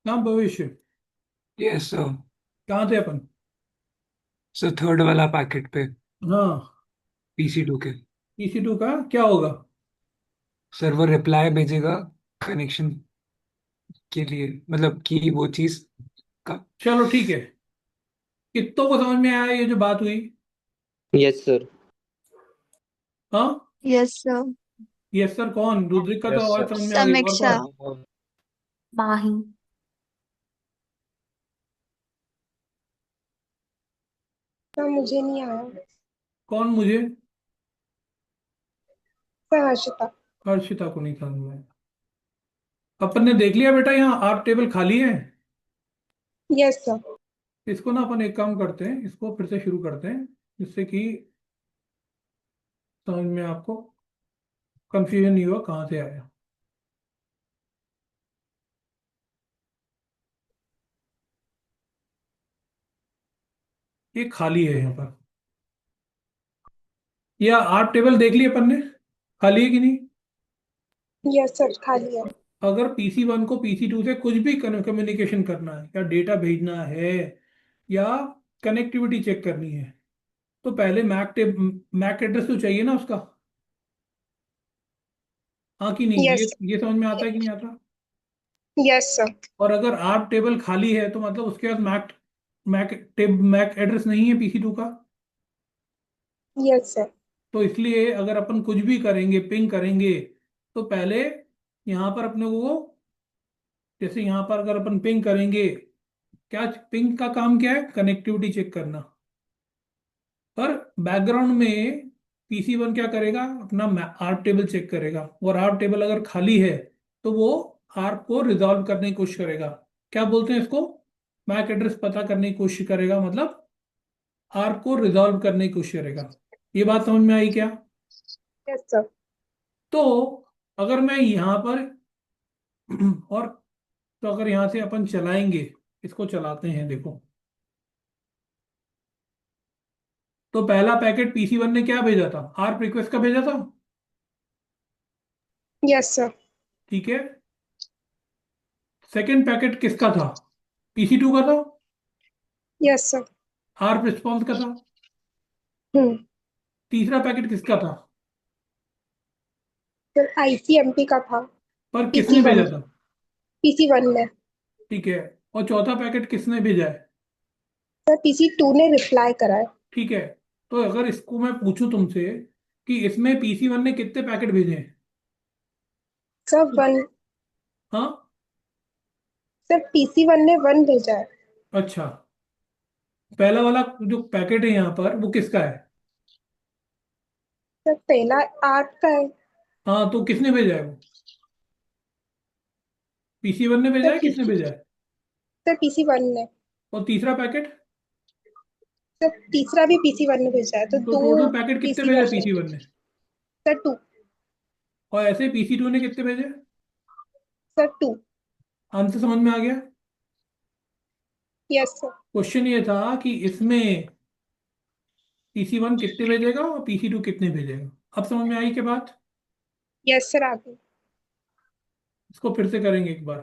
हाँ भविष्य। Yes sir. कहाँ थे अपन? सर थर्ड वाला पैकेट पे। हाँ। PC2 के। EC2 का क्या होगा? सर्वर रिप्लाई भेजेगा कनेक्शन के लिए, मतलब कि वो चीज का। चलो ठीक है। कितनों को समझ में आया ये जो बात हुई? Yes sir. हाँ। Yes sir. यस सर कौन? रुद्रिक का तो यस आवाज सर। समझ में आ गई, और समीक्षा। कौन? माही। सर मुझे नहीं आया। कौन मुझे? सर हर्षिता। हर्षिता को नहीं समझ में आया। अपन ने देख लिया बेटा, यहाँ 8 टेबल खाली है। Yes sir. इसको ना अपन एक काम करते हैं, इसको फिर से शुरू करते हैं, जिससे कि समझ में आपको कंफ्यूजन नहीं हुआ कहाँ से आया। ये खाली है यहाँ पर। ये 8 टेबल देख लिए अपन ने, खाली है कि नहीं? यस सर खाली है। अगर PC1 को PC2 से कुछ भी कम्युनिकेशन करना है, या डेटा भेजना है, या कनेक्टिविटी चेक करनी है, तो पहले मैक एड्रेस तो चाहिए ना उसका। हाँ कि नहीं? यस। ये समझ में आता है कि नहीं आता? Yes sir. और अगर 8 टेबल खाली है तो मतलब उसके पास मैक एड्रेस नहीं है PC2 का। Yes sir. तो इसलिए अगर अपन कुछ भी करेंगे, पिंग करेंगे, तो पहले यहाँ पर अपने को, जैसे यहाँ पर अगर अपन पिंग करेंगे, क्या पिंग का काम क्या है? कनेक्टिविटी चेक करना। पर बैकग्राउंड में PC1 क्या करेगा? अपना आर्क टेबल चेक करेगा, और आर्क टेबल अगर खाली है तो वो आर्क को रिजॉल्व करने की कोशिश करेगा। क्या बोलते हैं इसको? मैक एड्रेस पता करने की कोशिश करेगा, मतलब आर्क को रिजॉल्व करने की कोशिश करेगा। ये बात समझ में आई क्या? Yes sir. तो अगर मैं यहाँ पर और, तो अगर यहाँ से अपन चलाएंगे, इसको चलाते हैं, देखो। तो पहला पैकेट PC1 ने क्या भेजा था? आर्क रिक्वेस्ट का भेजा था। Yes sir. ठीक है। सेकंड पैकेट किसका था? PC2 का था। Yes sir. आर्क रिस्पॉन्स का था। हम्म। तीसरा पैकेट किसका था? सर ICMP का था। पर पीसी किसने वन भेजा था? PC1 ने। ठीक है। और चौथा पैकेट किसने भेजा है? सर PC2 ने रिप्लाई करा है। ठीक है। तो अगर इसको मैं पूछूं तुमसे कि इसमें PC1 ने कितने पैकेट भेजे हैं? Sir one. हाँ। सर PC1 ने वन भेजा है। अच्छा। पहला वाला जो पैकेट है यहाँ पर, वो किसका है? सर पहला 8 का है। हाँ, तो किसने भेजा है वो? PC1 ने भेजा सर है, किसने पीसी भेजा है? सर PC1 ने। और तीसरा पैकेट? सर तीसरा भी PC1 ने भेजा है, तो तो दो टोटल पैकेट कितने पीसी भेजे वन ने। PC1 ने? Sir two. और ऐसे PC2 ने कितने भेजे? Sir to. आंसर समझ में आ गया? Yes sir. क्वेश्चन ये था कि इसमें PC1 कितने भेजेगा और PC2 कितने भेजेगा। अब समझ में आई क्या बात? यस सर आगे। इसको फिर से करेंगे एक बार।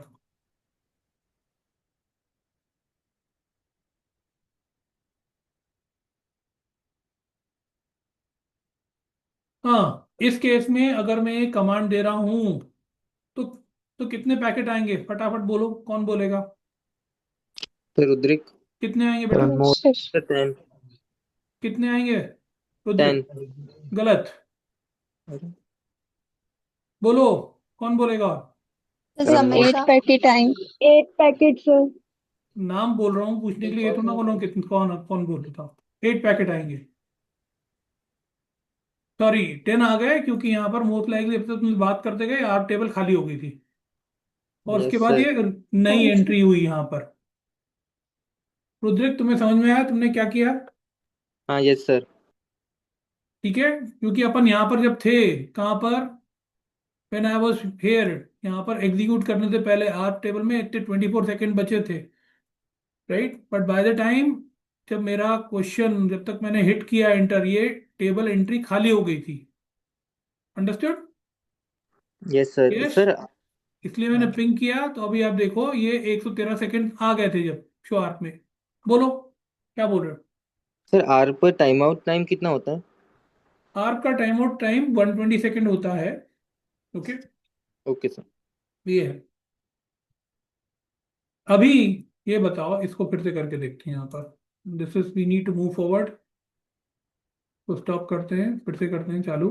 हाँ, इस केस में अगर मैं एक कमांड दे रहा हूं, तो तो कितने पैकेट आएंगे? फटाफट बोलो, कौन बोलेगा? सर रुद्रिक। कितने आएंगे बेटा? सर 10। कितने आएंगे? रुद्र? 10। गलत। बोलो, कौन बोलेगा? सर समीक्षा। 8 पैकेट आएंगे। 8 पैकेट सर। नाम बोल रहा हूँ पूछने के लिए, ये तो ना बोलो कितने, कौन कौन बोल रहा था। 8 पैकेट आएंगे। सॉरी, 10 आ गए, क्योंकि यहाँ पर मोस्ट लाइकली अब तक तुम बात करते गए 8 टेबल खाली हो गई थी, और उसके यस बाद सर। ये नई एंट्री हुई यहाँ पर। रुद्रिक, तुम्हें समझ में आया तुमने क्या किया? हाँ यस सर। ठीक है, क्योंकि अपन यहाँ पर जब थे, कहाँ पर? व्हेन आई वाज हियर, यहाँ पर एग्जीक्यूट करने से पहले 8 टेबल में इतने 24 सेकेंड बचे थे, right? But by the time, जब मेरा क्वेश्चन, जब तक मैंने हिट किया एंटर, ये टेबल एंट्री खाली हो गई थी। Understood? Yes sir yes. Sir. इसलिए मैंने पिंग किया, तो अभी आप देखो ये 113 सेकंड आ गए थे जब शो आर्क में। बोलो क्या बोल रहे सर आर पर टाइम आउट टाइम कितना होता है? हो। आर्क का टाइम आउट टाइम 120 सेकंड होता है। Okay, okay sir. ये है। अभी ये बताओ, इसको फिर से करके देखते हैं यहाँ पर। This is we need to move forward. तो स्टॉप करते हैं, फिर से करते हैं चालू।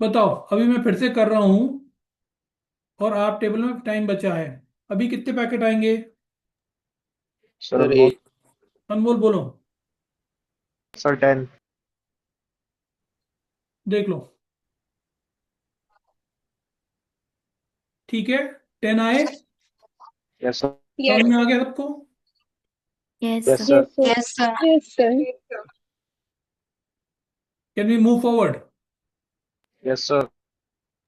बताओ, अभी मैं फिर से कर रहा हूं और आप टेबल में टाइम बचा है। अभी कितने पैकेट आएंगे? सर सर अनमोल। 8। अनमोल बोलो। सर 10। देख लो, ठीक है, 10 आए। Yes sir. यस। समझ में आ गया सबको? Yes, yes sir. Sir. Yes sir. Yes, sir. Yes sir. Can we move forward? Yes sir.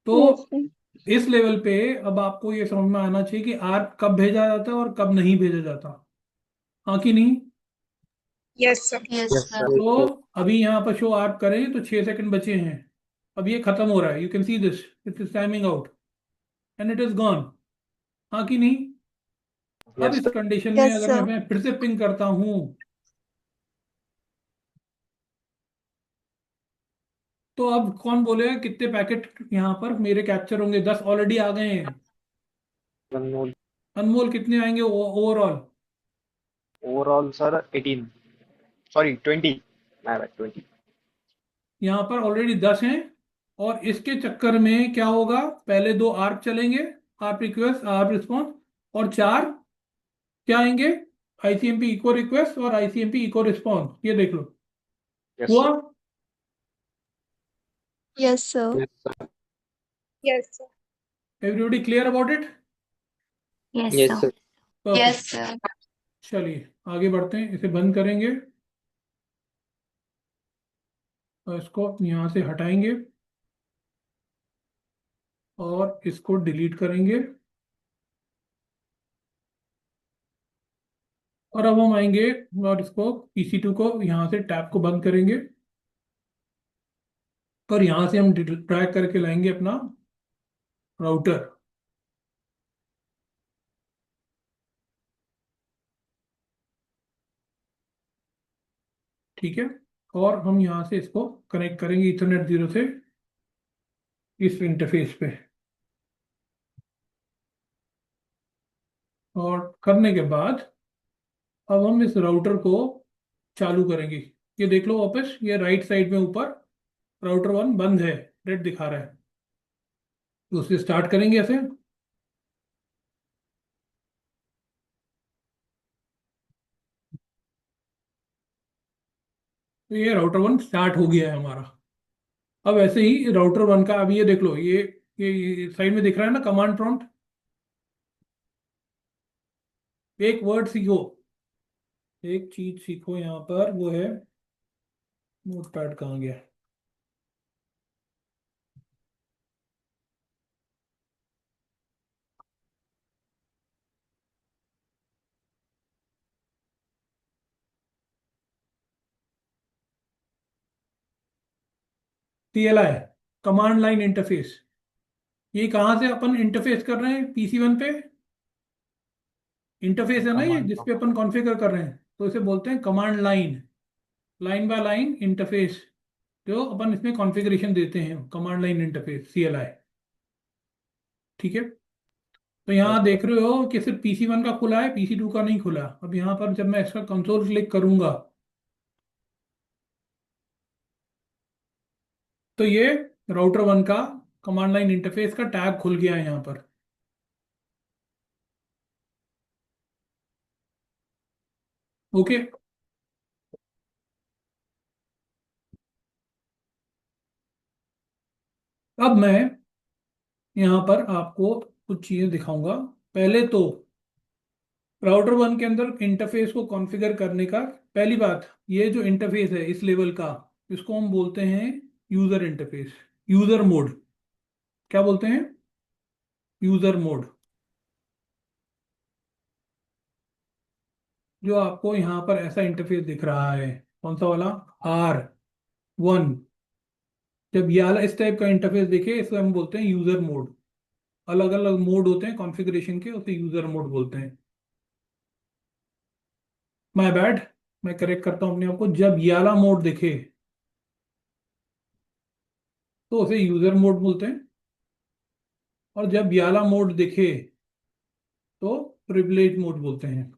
तो यस सर। इस लेवल पे अब आपको ये समझ में आना चाहिए कि आर्क कब भेजा जाता है और कब नहीं भेजा जाता। हाँ कि नहीं? Yes sir. Yes, yes sir. Sir. Yes तो सर। अभी यहाँ पर शो आर्क करें तो 6 सेकंड बचे हैं। अब ये खत्म हो रहा है, you can see this, it is timing out and it is gone. हाँ कि नहीं? अब यस इस सर। कंडीशन में Yes, अगर sir. मैं फिर से पिंग करता हूं, तो अब कौन बोलेगा कितने पैकेट यहाँ पर मेरे कैप्चर होंगे? 10 ऑलरेडी आ गए हैं। अनमोल। अनमोल कितने आएंगे overall? Overall sir 18, sorry 20, my bad 20। यहाँ पर ऑलरेडी 10 हैं। और इसके चक्कर में क्या होगा, पहले दो आर्प चलेंगे, आर्प रिक्वेस्ट आर्प रिस्पॉन्स, और चार क्या आएंगे, आईसीएमपी इको रिक्वेस्ट और आईसीएमपी इको रिस्पॉन्स। ये देख लो, यस हुआ? Sir. Yes, sir. Yes sir. Yes sir. Everybody clear about it? Yes, yes sir. Sir. Perfect. Yes, sir. चलिए आगे बढ़ते हैं, इसे बंद करेंगे और इसको यहाँ से हटाएंगे और इसको डिलीट करेंगे। और अब हम आएंगे और इसको PC2 को यहाँ से टैब को बंद करेंगे और यहाँ से हम ड्रैग करके लाएंगे अपना राउटर। ठीक है, और हम यहाँ से इसको कनेक्ट करेंगे इथरनेट 0 से इस इंटरफेस पे। और करने के बाद अब हम इस राउटर को चालू करेंगे। ये देख लो वापस, ये राइट साइड में ऊपर राउटर 1 बंद है, रेड दिखा रहा है। तो उसे स्टार्ट करेंगे ऐसे। तो ये राउटर 1 स्टार्ट हो गया है हमारा। अब ऐसे ही राउटर 1 का, अब ये देख लो, ये साइड में दिख रहा है ना कमांड प्रॉम्प्ट। एक वर्ड सीखो, एक चीज सीखो यहाँ पर, वो है नोटपैड। कहाँ गया? CLI, command line interface. ये कहाँ से अपन इंटरफेस कर रहे हैं? PC1 पे इंटरफेस है ना, ये कमांड। जिसपे अपन कॉन्फ़िगर कर रहे हैं, तो इसे बोलते हैं command line. Line by line interface, जो अपन इसमें कॉन्फ़िगरेशन देते हैं, कमांड लाइन इंटरफेस CLI। ठीक है, तो यहाँ देख रहे हो कि सिर्फ PC1 का खुला है, PC2 का नहीं खुला। अब यहाँ पर जब मैं इसका कंसोल क्लिक करूंगा तो ये राउटर 1 का कमांड लाइन इंटरफेस का टैग खुल गया है यहाँ पर। ओके, अब मैं यहाँ पर आपको कुछ चीजें दिखाऊंगा। पहले तो राउटर 1 के अंदर इंटरफेस को कॉन्फ़िगर करने का, पहली बात, ये जो इंटरफेस है इस लेवल का, इसको हम बोलते हैं यूजर इंटरफेस, यूजर मोड। क्या बोलते हैं? User mode. जो आपको यहाँ पर ऐसा इंटरफेस दिख रहा है, कौन सा वाला, R1। जब ये वाला इस टाइप का इंटरफेस दिखे, इसको हम बोलते हैं यूजर मोड। अलग अलग मोड होते हैं कॉन्फ़िगरेशन के, उसे यूजर मोड बोलते हैं। माय बैड, मैं करेक्ट करता हूँ अपने आप को। जब ये वाला मोड दिखे तो उसे यूजर मोड बोलते हैं, और जब ये वाला मोड दिखे तो प्रिविलेज मोड बोलते हैं।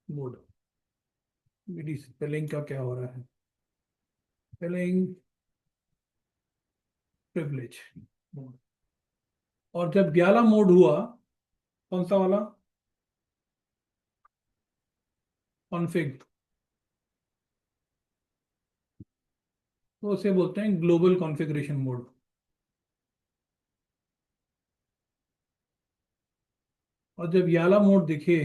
मोड, मेरी स्पेलिंग का क्या हो रहा है, स्पेलिंग, प्रिविलेज मोड। और जब 11 मोड हुआ, कौन सा वाला, कॉन्फ़िग, तो उसे बोलते हैं ग्लोबल कॉन्फ़िगरेशन मोड। और जब ये वाला मोड दिखे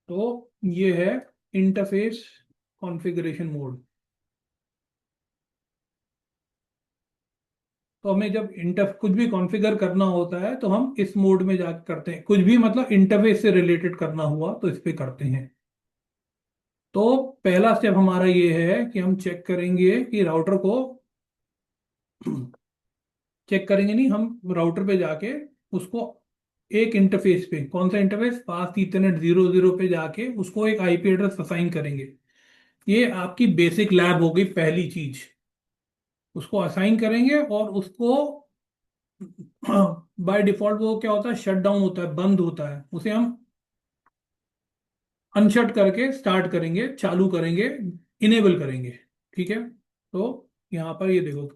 तो ये है इंटरफेस कॉन्फ़िगरेशन मोड। तो हमें जब इंटर कुछ भी कॉन्फ़िगर करना होता है तो हम इस मोड में जाकर करते हैं, कुछ भी मतलब इंटरफेस से रिलेटेड करना हुआ तो इस पे करते हैं। तो पहला स्टेप हमारा ये है कि हम चेक करेंगे कि राउटर को चेक करेंगे नहीं, हम राउटर पे जाके उसको एक इंटरफेस पे, कौन सा इंटरफेस, फास्ट ईथरनेट 00 पे जाके उसको एक आईपी एड्रेस असाइन करेंगे। ये आपकी बेसिक लैब हो गई पहली चीज। उसको असाइन करेंगे और उसको बाय डिफॉल्ट वो क्या होता है, शट डाउन होता है, बंद होता है, उसे हम अनशट करके स्टार्ट करेंगे, चालू करेंगे, इनेबल करेंगे। ठीक है, तो यहाँ पर ये देखो,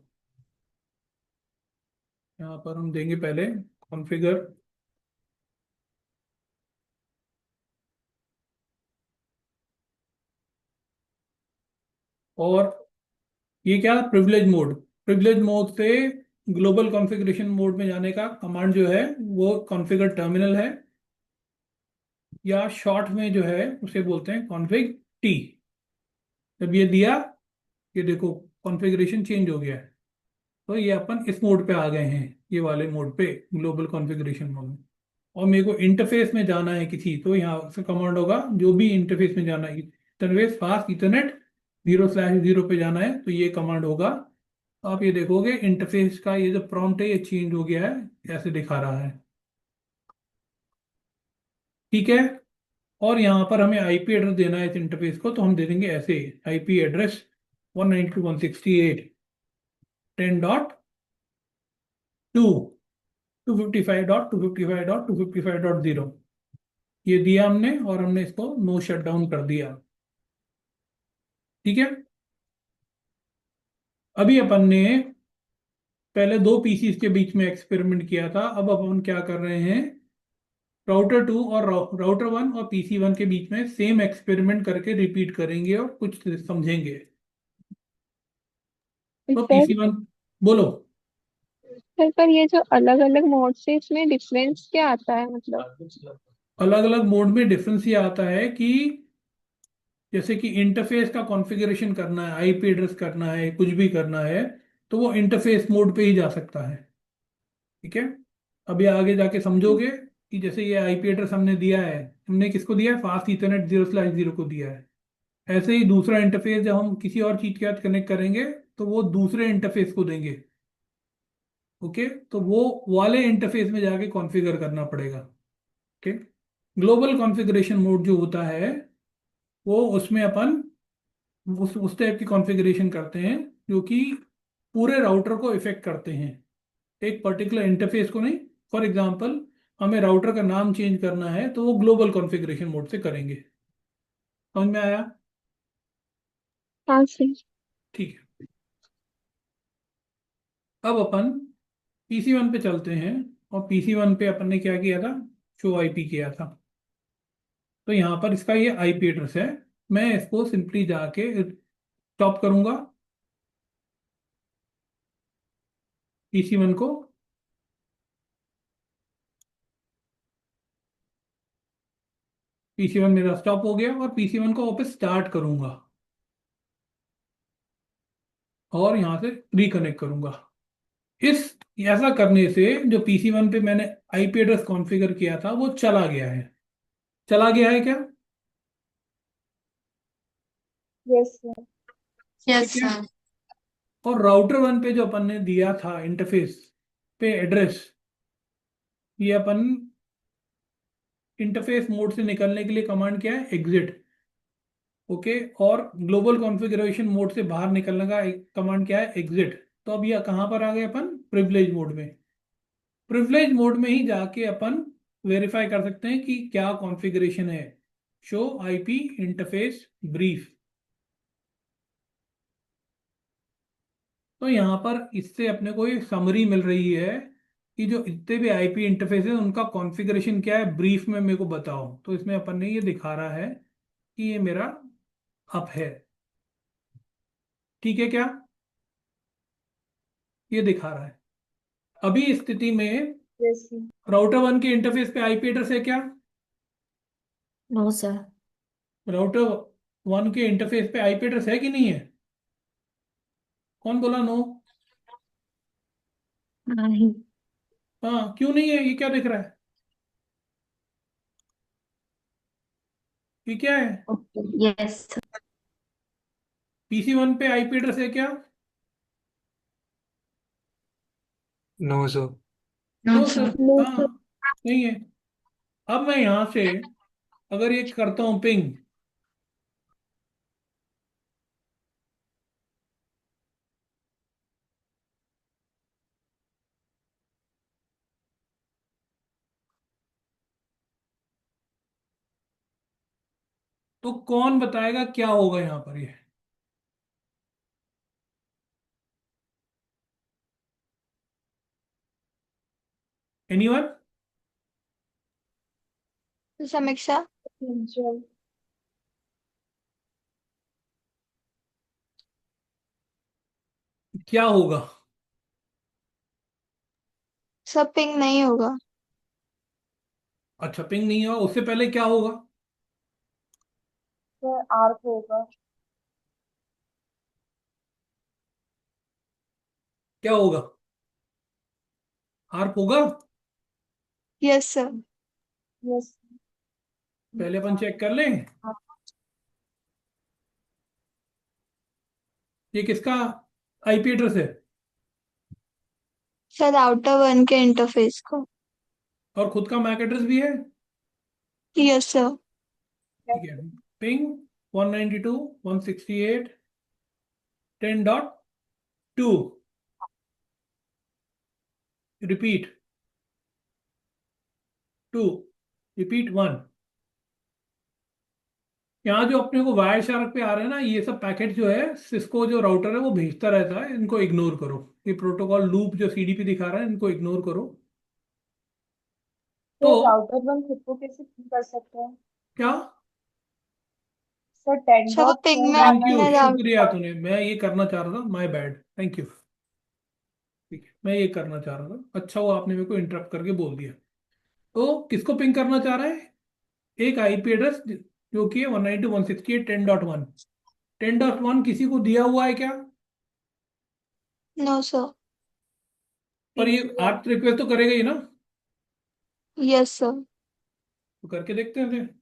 यहाँ पर हम देंगे पहले कॉन्फ़िगर, और ये क्या, प्रिविलेज मोड। प्रिविलेज मोड से ग्लोबल कॉन्फ़िगरेशन मोड में जाने का कमांड जो है वो कॉन्फ़िगर टर्मिनल है, या शॉर्ट में जो है उसे बोलते हैं कॉन्फ़िग टी। जब ये दिया, ये देखो कॉन्फ़िगरेशन चेंज हो गया है। तो ये अपन इस मोड पे आ गए हैं, ये वाले मोड पे, ग्लोबल कॉन्फ़िगरेशन मोड में। और मेरे को इंटरफेस में जाना है किसी, तो यहाँ से कमांड होगा, जो भी इंटरफेस में जाना है, इंटरफेस फास्ट इथरनेट 0/0 पे जाना है, तो ये कमांड होगा। तो आप ये देखोगे इंटरफेस का ये जो प्रॉम्प्ट है ये चेंज हो गया है, ऐसे दिखा रहा है। ठीक है, और यहाँ पर हमें आईपी एड्रेस देना है इस इंटरफेस को, तो हम दे देंगे ऐसे, आईपी एड्रेस 192.168.10.2, 255.255.255.0, ये दिया हमने, और हमने इसको नो शट डाउन कर दिया। ठीक है, अभी अपन ने पहले दो पीसीस के बीच में एक्सपेरिमेंट किया था, अब अपन क्या कर रहे हैं, राउटर 2 और राउटर 1 और पीसी 1 के बीच में सेम एक्सपेरिमेंट करके रिपीट करेंगे और कुछ समझेंगे। तो सर पीसी 1, बोलो। सर पर ये जो अलग अलग मोड्स है इसमें डिफरेंस क्या आता है मतलब? अलग अलग मोड में डिफरेंस ये आता है कि जैसे कि इंटरफेस का कॉन्फ़िगरेशन करना है, आईपी एड्रेस करना है, कुछ भी करना है, तो वो इंटरफेस मोड पे ही जा सकता है। ठीक है, अभी आगे जाके समझोगे कि जैसे ये आईपी एड्रेस हमने दिया है, हमने किसको दिया है, फास्ट इथरनेट 0/0 को दिया है। ऐसे ही दूसरा इंटरफेस जब हम किसी और चीज के साथ कनेक्ट करेंगे तो वो दूसरे इंटरफेस को देंगे। ओके, तो वो वाले इंटरफेस में जाके कॉन्फ़िगर करना पड़ेगा। ओके, ग्लोबल कॉन्फ़िगरेशन मोड जो होता है वो, उसमें अपन उस टाइप की कॉन्फ़िगरेशन करते हैं जो कि पूरे राउटर को इफेक्ट करते हैं, एक पर्टिकुलर इंटरफेस को नहीं। फॉर एग्जांपल, हमें राउटर का नाम चेंज करना है तो वो ग्लोबल कॉन्फ़िगरेशन मोड से करेंगे। समझ में आया? हाँ सर। ठीक है, अब अपन पीसी 1 पे चलते हैं। और पीसी 1 पे अपन ने क्या किया था, शो आईपी किया था। तो यहाँ पर इसका ये आईपी एड्रेस है, मैं इसको सिंपली जाके टॉप करूंगा पीसी 1 को। पीसी 1 मेरा स्टॉप हो गया और पीसी 1 को वापस स्टार्ट करूंगा। और यहाँ से रिकनेक्ट करूंगा। इस ऐसा करने से जो PC1 पे मैंने आईपी एड्रेस कॉन्फ़िगर किया था वो चला गया है। चला गया है क्या? Yes sir. Yes, ठीक है। sir. और राउटर 1 पे जो अपन ने दिया था इंटरफेस पे एड्रेस, ये अपन इंटरफेस मोड से निकलने के लिए कमांड क्या है? एग्जिट। ओके। और ग्लोबल कॉन्फ़िगरेशन मोड से बाहर निकलने का कमांड क्या है? एग्जिट। तो अब ये कहाँ पर आ गए अपन? प्रिविलेज मोड में। प्रिविलेज मोड में ही जाके अपन वेरीफाई कर सकते हैं कि क्या कॉन्फ़िगरेशन है। Show IP interface brief. तो यहाँ पर इससे अपने को एक समरी मिल रही है कि जो इतने भी आईपी इंटरफेस है उनका कॉन्फ़िगरेशन क्या है, ब्रीफ में मेरे को बताओ। तो इसमें अपन ने ये दिखा रहा है कि ये मेरा अप है। ठीक है क्या? ये दिखा रहा है। अभी इस स्थिति में यस सर। राउटर 1 के इंटरफेस पे आईपी एड्रेस है क्या? No, sir. राउटर 1 के इंटरफेस पे आईपी एड्रेस है कि नहीं है? कौन बोला नो? नहीं. हाँ, क्यों नहीं है? ये क्या दिख रहा है? ये क्या है? Okay. Yes, sir. PC1 पे आईपी एड्रेस है क्या? No sir. No, no sir. Sir. No हाँ, सर। नहीं है। अब मैं यहां से अगर ये करता हूं पिंग, तो कौन बताएगा क्या होगा यहां पर? ये एनीवन? समीक्षा। जल। क्या होगा? सब पिंग नहीं होगा। अच्छा, पिंग नहीं होगा, उससे पहले क्या होगा? सर आर्क होगा। क्या होगा? हार्प होगा। Yes sir. यस। पहले अपन चेक कर लें ये किसका आईपी एड्रेस है। सर राउटर 1 के इंटरफेस को। और खुद का मैक एड्रेस भी है। Yes sir. ठीक है। पिंग 192.168.10.2। Repeat 2, repeat 1। यहाँ जो अपने को वायर शार्क पे आ रहे हैं ना, ये सब पैकेट जो है सिस्को जो राउटर है वो भेजता रहता है, इनको इग्नोर करो। ये प्रोटोकॉल लूप जो सीडीपी दिखा रहा है इनको इग्नोर करो। तो सर राउटर 1 खुद को कैसे पिंग कर सकते हैं? क्या? सर 10 सर वो डॉट पिंग में थैंक यू, अपने शुक्रिया। राउटर। तूने, मैं ये करना चाह रहा था, माय बैड, थैंक यू। ठीक है, मैं ये करना चाह रहा था, अच्छा वो आपने मेरे को इंटरप्ट करके बोल दिया। तो किसको पिंग करना चाह रहा है? एक आईपी एड्रेस जो कि है 192.168.10.1। 10.1 किसी को दिया हुआ है क्या? No sir. पर ये आर्ट रिक्वेस्ट तो करेगा ही ना। Yes sir. तो करके देखते हैं फिर।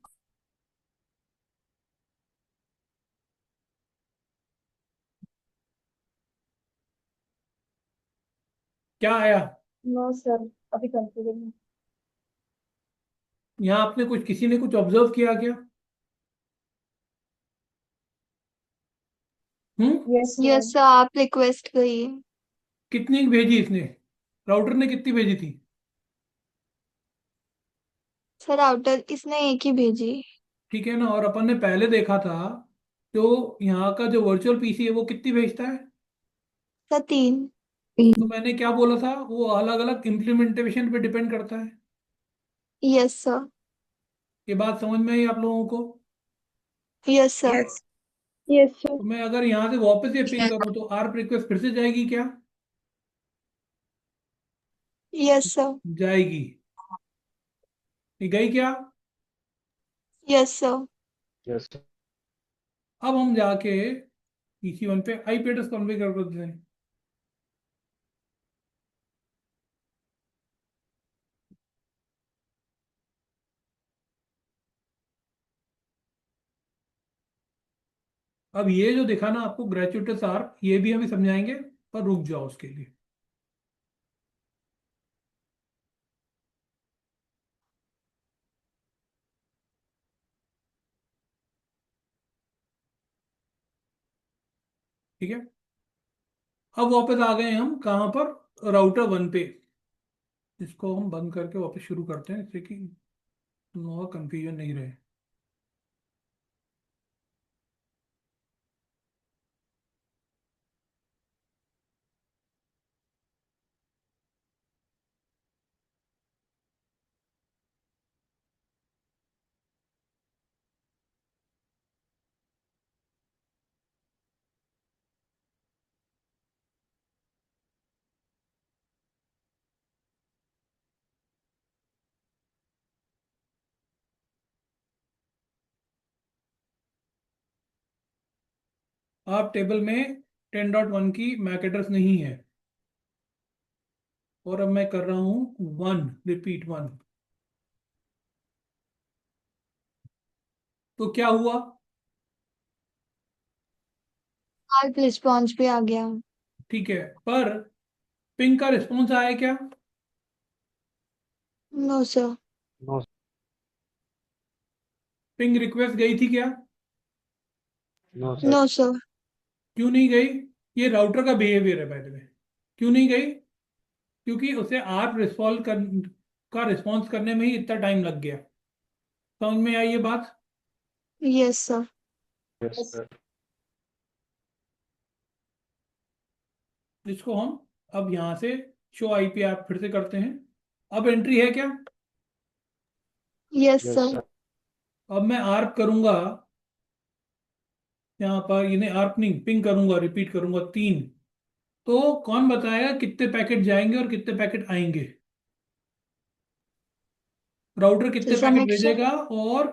क्या आया? No sir. अभी कंफ्यूजन में। यहाँ आपने कुछ, किसी ने कुछ ऑब्जर्व किया क्या? हम्म। यस सर आप रिक्वेस्ट गई है। कितनी भेजी इसने? राउटर ने कितनी भेजी थी? सर राउटर इसने एक ही भेजी। ठीक है ना। और अपन ने पहले देखा था जो यहाँ का जो वर्चुअल पीसी है वो कितनी भेजता है। सर 3। तो मैंने क्या बोला था, वो अलग अलग इम्प्लीमेंटेशन पे डिपेंड करता है। Yes sir. ये बात समझ में आई आप लोगों को? Yes sir. Yes sir. तो मैं अगर यहाँ से वापस ये पिंग करूँ तो आर्प रिक्वेस्ट फिर से जाएगी क्या? Yes sir. जाएगी। ये गई क्या? Yes sir. यस अब हम जाके PC1 पे आईपी एड्रेस कॉन्फ़िगर कर देते हैं। अब ये जो दिखा ना आपको ग्रेचुइटस आर्क, ये भी अभी समझाएंगे, पर रुक जाओ उसके लिए। ठीक है, अब वापस आ गए हम कहाँ पर, राउटर 1 पे। इसको हम बंद करके वापस शुरू करते हैं, इससे कि नो कंफ्यूजन नहीं रहे। आप टेबल में 10.1 की मैक एड्रेस नहीं है, और अब मैं कर रहा हूं 1, रिपीट 1। तो क्या हुआ? आर्क रिस्पॉन्स पे आ गया। ठीक है, पर पिंग का रिस्पॉन्स आया क्या? No sir. No ping request गई थी क्या? No sir. No sir. क्यों नहीं गई? ये राउटर का बिहेवियर है बाय द वे। क्यों नहीं गई? क्योंकि उसे आर्क रिस्पॉन्स का रिस्पॉन्स करने में ही इतना टाइम लग गया। समझ में आई ये बात? Yes sir. Yes sir. इसको हम अब यहाँ से शो आईपी ऐप फिर से करते हैं। अब एंट्री है क्या? Yes yes sir. सर। अब मैं आर्क करूंगा, यहाँ पर इन्हें आर्क नहीं, पिंग करूंगा, रिपीट करूंगा 3। तो कौन बताएगा कितने पैकेट जाएंगे और कितने पैकेट आएंगे? राउटर तो कितने पैकेट समीक्षा। भेजेगा और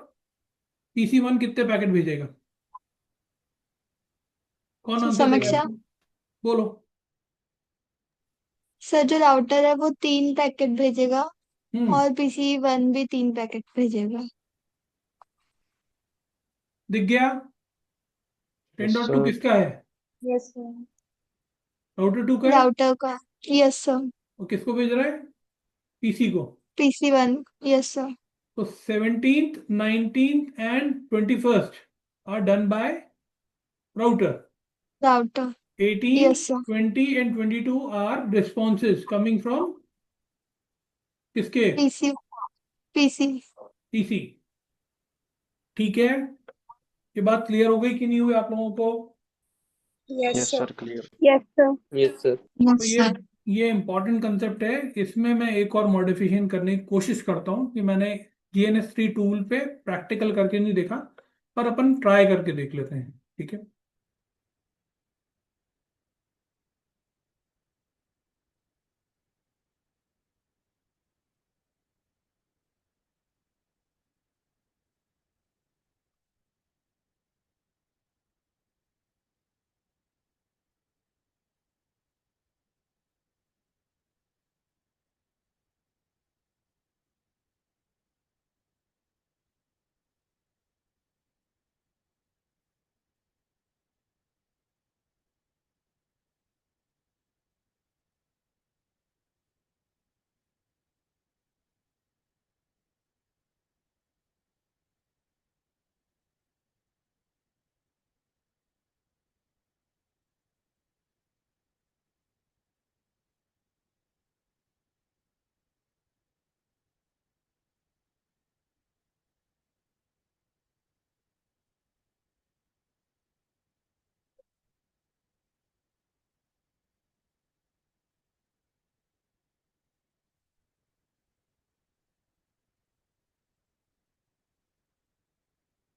PC1 कितने पैकेट भेजेगा? कौन तो आंसर देगा समीक्षा। इसको? बोलो। सर जो राउटर है वो 3 पैकेट भेजेगा हम्म, और PC1 भी 3 पैकेट भेजेगा। दिख गया? Ten yes dot to sir. किसका है? Yes sir. राउटर 2 का है। राउटर का। Yes sir. और किसको भेज रहा है? PC को। PC1। Yes sir. तो 17th 19th and 21st are done by router. Router. 18, yes sir. 20 and 22 are responses coming from किसके? PC। PC। ठीक है, ये बात क्लियर हो गई कि नहीं हुई आप लोगों को? Yes yes sir. Sir clear. Yes sir. Yes sir. तो यस ये सर। ये इंपॉर्टेंट कंसेप्ट है। इसमें मैं एक और मॉडिफिकेशन करने की कोशिश करता हूँ कि मैंने GNS3 टूल पे प्रैक्टिकल करके नहीं देखा, पर अपन ट्राई करके देख लेते हैं। ठीक है,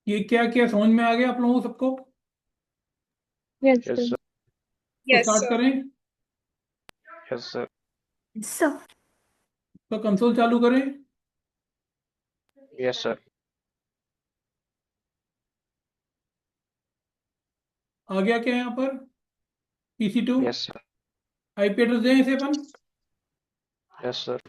ये क्या क्या समझ में आ गया आप लोगों को सबको? Yes yes sir. सर। तो स्टार्ट करें। Yes sir. सर। तो कंसोल चालू करें। Yes sir. आ गया क्या यहाँ पर? PC2 yes sir. IP address दें इसे अपन। Yes sir.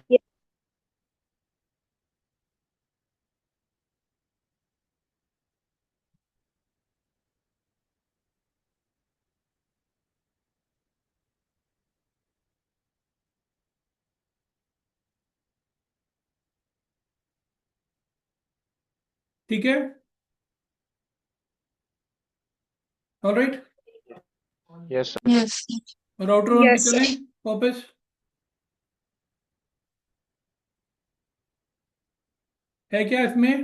ठीक है, alright. Yes sir. Yes. Router 1 पे Yes, sir. चलें वापस। है क्या इसमें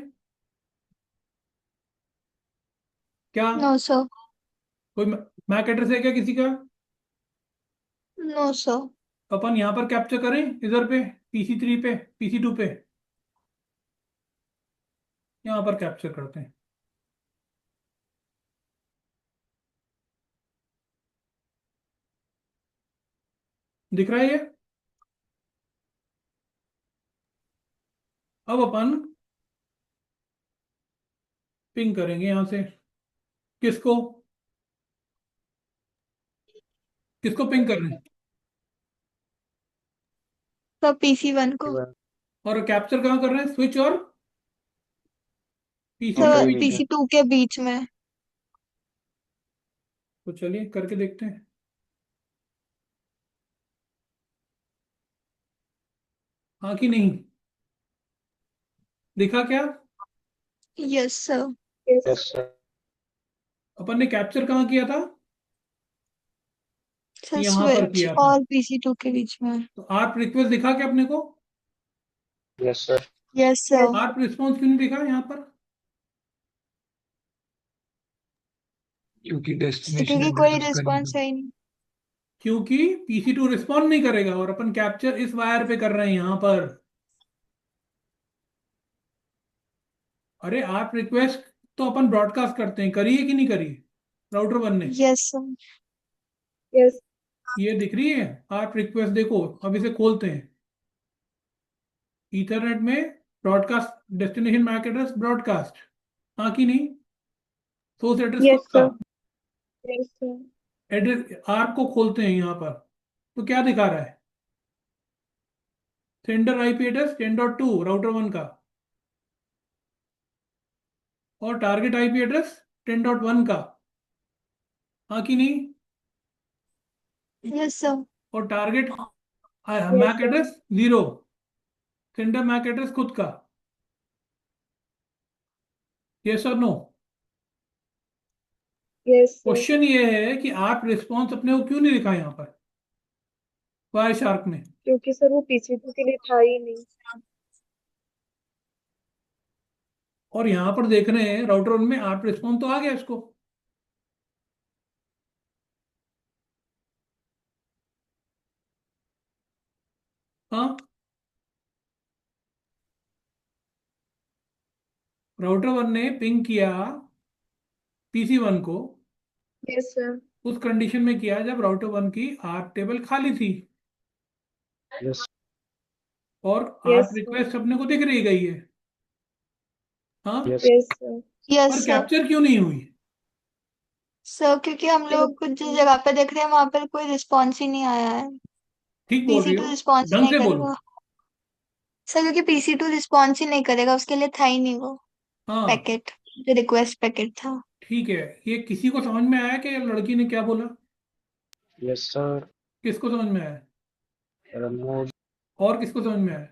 क्या? No, sir. कोई मैक एड्रेस है क्या किसी का? No, sir. अपन यहाँ पर कैप्चर करें इधर पे, PC3 पे, PC2 पे, यहाँ पर कैप्चर करते हैं। दिख रहा है ये? अब अपन पिंग करेंगे यहाँ से। किसको? किसको पिंग कर रहे हैं? तो PC1 को। और कैप्चर कहाँ कर रहे हैं? स्विच और PC तो के राउटर के बीच बीच में। में। PC2 के बीच में। तो चलिए करके देखते हैं। हाँ कि नहीं? दिखा क्या? Yes, sir. Yes sir. अपन ने कैप्चर कहाँ किया था? सर यहाँ पर स्विच किया था। और PC2 के बीच में। तो आर्प रिक्वेस्ट दिखा क्या अपने को? Yes sir. Yes, sir. ARP response क्यों नहीं दिखा यहाँ पर? क्योंकि सर डेस्टिनेशन क्योंकि एड्रेस कोई उसका नहीं रिस्पॉन्स था। है ही नहीं। क्योंकि PC2 रिस्पॉन्ड नहीं करेगा और अपन कैप्चर इस वायर पे कर रहे हैं यहाँ पर। अरे आर्प रिक्वेस्ट तो अपन ब्रॉडकास्ट करते हैं, करिए कि नहीं करिए राउटर 1 ने? Yes, sir. ये दिख रही है आर्प रिक्वेस्ट, देखो अब इसे खोलते हैं। ईथरनेट में broadcast, destination MAC address broadcast, हाँ कि नहीं? सोर्स एड्रेस खुद Yes, का sir. Yes, sir. Address ARP को खोलते हैं यहाँ पर। तो क्या दिखा रहा है? सेंडर आईपी एड्रेस 10.2 राउटर 1 का, और टारगेट आईपी एड्रेस 10.1 का, हाँ कि नहीं? Yes, sir. और target MAC address 0, sender MAC address खुद का। यस और नो? Yes, sir. क्वेश्चन ये है कि आप रिस्पॉन्स अपने को क्यों नहीं दिखा यहाँ पर वाई शार्क में? क्योंकि सर वो PC2 के लिए था ही नहीं। और यहाँ पर देख रहे हैं राउटर 1 में आप रिस्पॉन्स तो आ गया इसको। हाँ, राउटर 1 ने पिंग किया PC1 को, यस सर। उस कंडीशन में किया जब राउटर 1 की आर्क टेबल खाली थी यस। और यस आर्क सर। रिक्वेस्ट अपने को दिख रही गई है। हाँ, यस। Yes sir. Yes, पर sir. कैप्चर क्यों नहीं हुई? सर क्योंकि हम लोग जिस जगह पे देख रहे हैं वहां पर कोई रिस्पॉन्स ही नहीं आया है। ठीक बोल रही PC2 हो, रिस्पॉन्स ही ढंग नहीं से बोलो। करेगा। सर क्योंकि PC2 रिस्पॉन्स ही नहीं करेगा, उसके लिए था ही नहीं वो हाँ पैकेट, जो रिक्वेस्ट पैकेट था। ठीक है, ये किसी को समझ में आया कि लड़की ने क्या बोला? Yes sir. किसको समझ में आया? रनमोड। और किसको समझ में आया?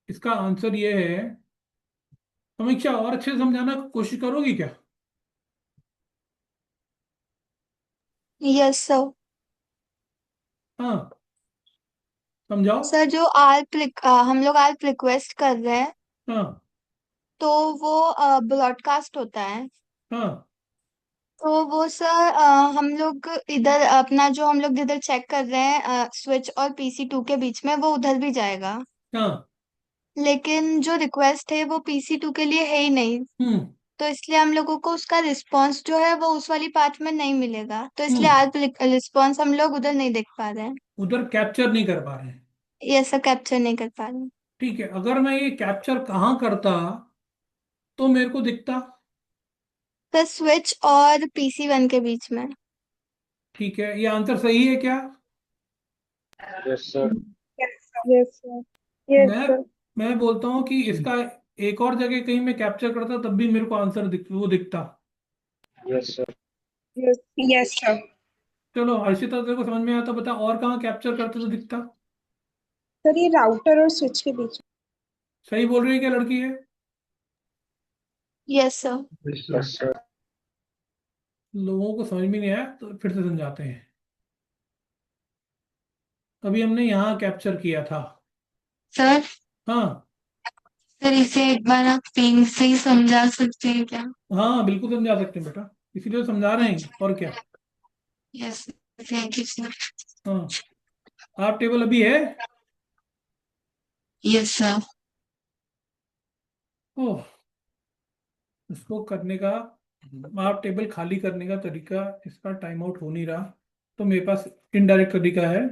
इसका आंसर ये है। समीक्षा और अच्छे से समझाना की कोशिश करोगी क्या? Yes sir. हाँ, समझाओ। सर जो हम लोग आर्प रिक्वेस्ट कर रहे हैं हाँ तो वो ब्रॉडकास्ट होता है। हाँ तो वो सर हम लोग इधर अपना जो हम लोग इधर चेक कर रहे हैं स्विच और PC2 के बीच में, वो उधर भी जाएगा। हाँ। लेकिन जो रिक्वेस्ट है वो PC2 के लिए है ही नहीं। हम्म तो इसलिए हम लोगों को उसका रिस्पॉन्स जो है वो उस वाली पार्ट में नहीं मिलेगा, तो इसलिए हम्म। आज रिस्पॉन्स हम लोग उधर नहीं देख पा रहे हैं। उधर कैप्चर नहीं कर पा रहे हैं। ये सब कैप्चर नहीं कर पा रहे हैं। ठीक है, अगर मैं ये कैप्चर कहाँ करता तो मेरे को दिखता। सर स्विच और PC1 के बीच में। ठीक है, ये आंसर सही है क्या? Yes sir. Yes sir. Yes मैं सर। मैं बोलता हूँ कि इसका एक और जगह कहीं मैं कैप्चर करता तब भी मेरे को आंसर वो दिखता। Yes sir. Yes. Yes sir. चलो हर्षिता, तेरे को समझ में आता, बता और कहाँ कैप्चर करते तो दिखता। सर ये राउटर और स्विच के बीच। सही बोल रही है क्या लड़की है? Yes sir. Yes sir. लोगों को समझ में नहीं आया तो फिर से समझाते हैं। अभी हमने यहाँ कैप्चर किया था। सर हाँ। सर इसे एक बार आप पेन से ही समझा सकते हैं क्या? हाँ बिल्कुल समझा सकते हैं बेटा, इसीलिए तो समझा रहे हैं और क्या। Yes, thank you sir. हाँ, आप टेबल अभी है। Yes sir. ओह, इसको करने का, आप टेबल खाली करने का तरीका, इसका टाइम आउट हो नहीं रहा तो मेरे पास इनडायरेक्ट तरीका है।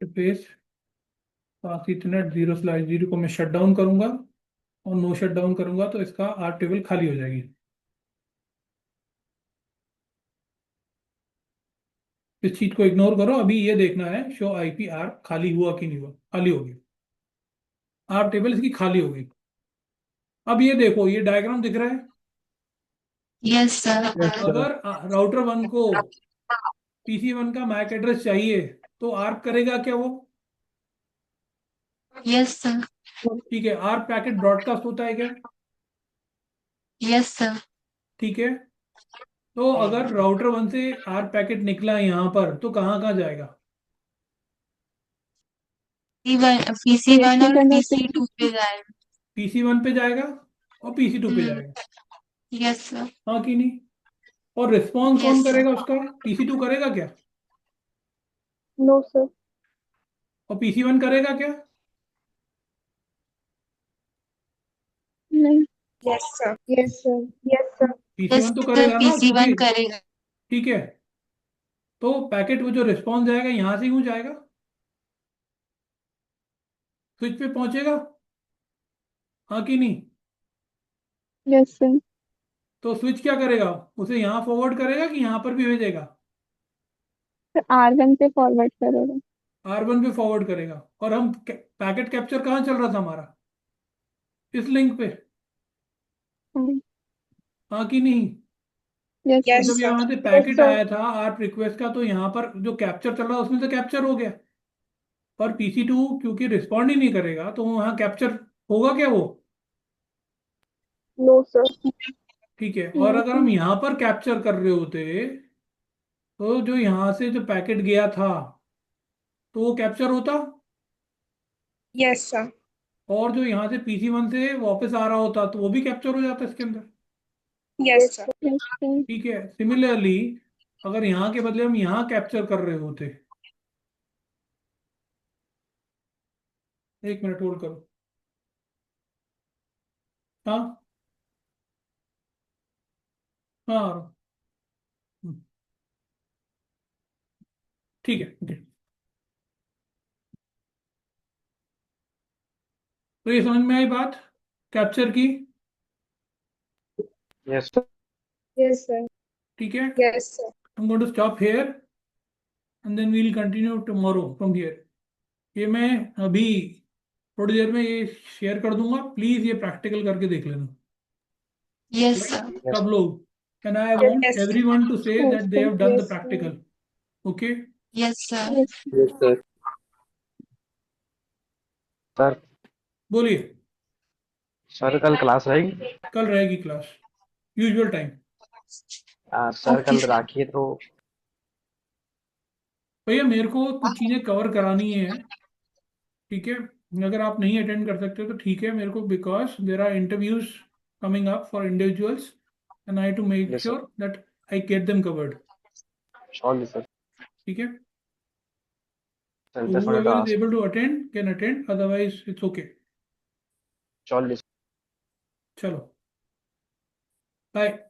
पेज पास इतने जीरो स्लैश जीरो को मैं शट डाउन करूंगा और नो शट डाउन करूंगा तो इसका आर टेबल खाली हो जाएगी। इस चीज को इग्नोर करो, अभी ये देखना है शो आईपी आर खाली हुआ कि नहीं हुआ। खाली हो गई, आर टेबल इसकी खाली हो गई। अब ये देखो, ये डायग्राम दिख रहा है। Yes sir. अगर राउटर वन को पीसी वन का मैक एड्रेस चाहिए तो आर्क करेगा क्या वो? Yes sir. ठीक है, आर्क पैकेट ब्रॉडकास्ट होता है क्या? Yes sir. ठीक है, तो अगर राउटर वन से आर्क पैकेट निकला है यहाँ पर तो कहाँ कहाँ जाएगा? PC1 और PC2 पे जाए। पीसी वन पे जाएगा और पीसी टू पे जाएगा। Yes sir. हाँ कि नहीं? और रिस्पॉन्स कौन यस सर। करेगा उसका? पीसी टू करेगा क्या? No sir. और पीसी वन करेगा क्या? नहीं। Yes sir. Yes sir. Yes sir. PC yes one तो सर, करेगा ना, PC1 क्योंकि करेगा। ठीक है, तो पैकेट वो जो रिस्पॉन्स जाएगा यहाँ से क्यों जाएगा? स्विच पे पहुंचेगा। हाँ कि नहीं? Yes sir. तो स्विच क्या करेगा, उसे यहाँ फॉरवर्ड करेगा कि यहाँ पर भी भेजेगा? R1 पे फॉरवर्ड करोगे। आर वन पे फॉरवर्ड करेगा। और हम पैकेट कैप्चर कहाँ चल रहा था हमारा? इस लिंक पे। हाँ कि नहीं? यस तो यस जब सर। यहाँ से यस पैकेट सर। आया था आर्ट रिक्वेस्ट का तो यहाँ पर जो कैप्चर चल रहा है उसमें से कैप्चर हो गया। पर पीसी टू क्योंकि रिस्पॉन्ड ही नहीं करेगा तो वहाँ कैप्चर होगा क्या वो? No sir. ठीक है, और अगर हम यहाँ पर कैप्चर कर रहे होते तो जो यहाँ से जो पैकेट गया था तो वो कैप्चर होता। Yes sir. और जो यहाँ से पीसी वन से वापस आ रहा होता तो वो भी कैप्चर हो जाता इसके अंदर। Yes sir. ठीक है, सिमिलरली अगर यहाँ के बदले हम यहाँ कैप्चर कर रहे होते, एक मिनट होल्ड करो। हाँ हाँ आ रहा हूँ। ठीक है, ओके। तो ये समझ में आई बात कैप्चर की? Yes sir. Yes sir. ठीक है, yes sir. I'm going to stop here and then we'll continue tomorrow from here। ये मैं अभी थोड़ी देर में ये शेयर कर दूंगा, प्लीज ये प्रैक्टिकल करके देख लेना। Yes sir. यस सब लोग, and I want yes sir. everyone to say that they have done the yes sir. practical। Okay, yes sir. Yes sir. Sir. बोलिए। सर कल क्लास रहेगी? कल रहेगी class, usual time. Sir okay कल sir. राखी है तो। भैया मेरे को कुछ चीजें कवर करानी है, ठीक है? अगर आप नहीं अटेंड कर सकते तो ठीक है मेरे को, because there are interviews coming up for individuals and I to make yes sir. Sure that I get them covered. Surely sir. ठीक है, sir so just wanted to whoever is ask. able to attend can attend, otherwise it's okay। Surely. चलो, bye.